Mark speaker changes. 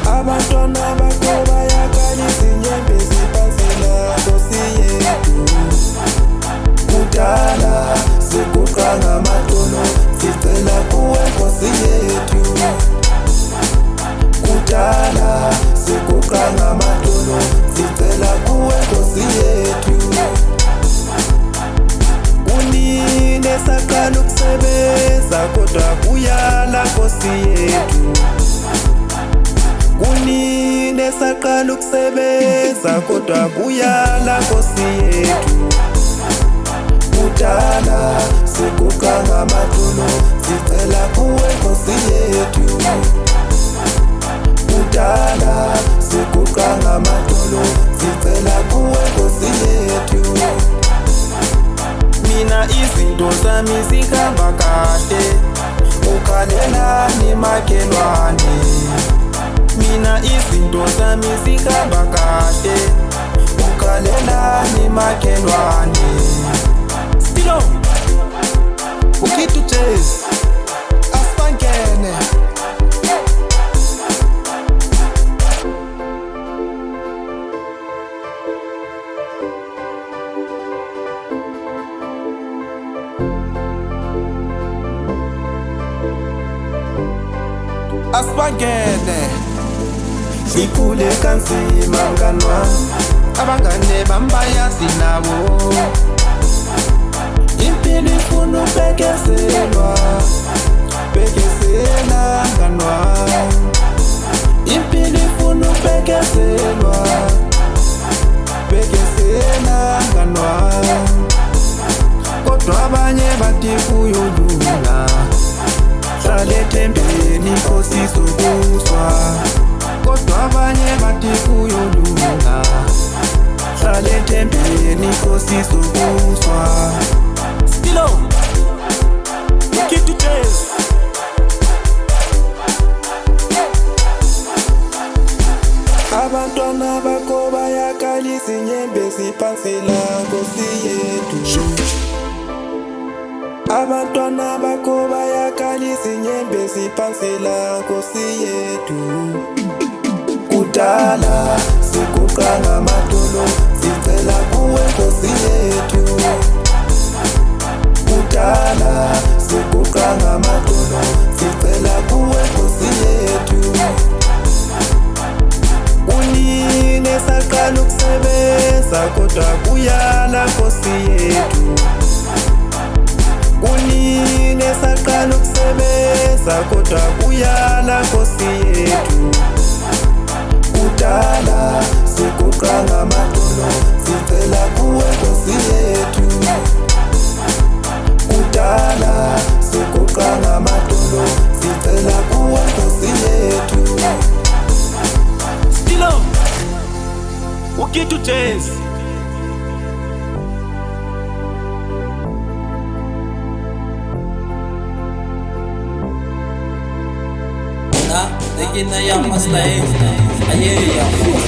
Speaker 1: Abantwana bakho bayakalisa inyembezi phansi Nkosi yethu. Kudala siguqa ngamadolo sicela kuwe Nkosi yethu. Kudala siguqa ngamadolo sicela kuwe Nkosi yethu. Unine saqala ukusebenza kodwa kuyala Nkosi yethu. Unine saqala ukusebenza kodwa kuyala Nkosi yethu. Kudala siguqa ngamadolo sicela kuwe Nkosi yethu. Kudala siguqa ngamadolo sicela kuwe Nkosi yethu. Mina izinto zami zihamba kahle, ukhalelani makhelwane. Mina izinto zami zihamba kahle, ukhalelani makhelwane. Stilo ukhithi uJazz asibangene. Asibangene sikhule kanzima mngani wami, abangane bami bayazi nabo. Impilo ifuna ukubekezelwa, bekezela mngani wami. Impilo ifuna ukubekezelwa, bekezela mngani wami. Kodwa abanye bathi kuyolunga, hlala ethembeni Nkosi izokuzwa. Kodwa abanye bathi kuyolunga, hlala ethembeni Nkosi izokuzwa. Stilo ukhithi uJazz. Abantwana bakho bayakalisa inyembezi phansi Nkosi yethu. Abantwana bakho bayakalisa inyembezi phansi Nkosi yethu. Kudala siguqa ngamadolo sicela kuwe Nkosi yethu. Kudala siguqa ngamadolo sicela kuwe Nkosi yethu. Unine saqala ukusebenza kodwa kuyala Nkosi yethu. Unine saqala ukusebenza kodwa kuyala Nkosi yethu. Kudala siguqa ngamadolo sicela kuwe Nkosi yethu. Kudala siguqa ngamadolo sicela kuwe Nkosi yethu. Stilo ukhithi uJazz.
Speaker 2: Taking the young must stay. I hear you.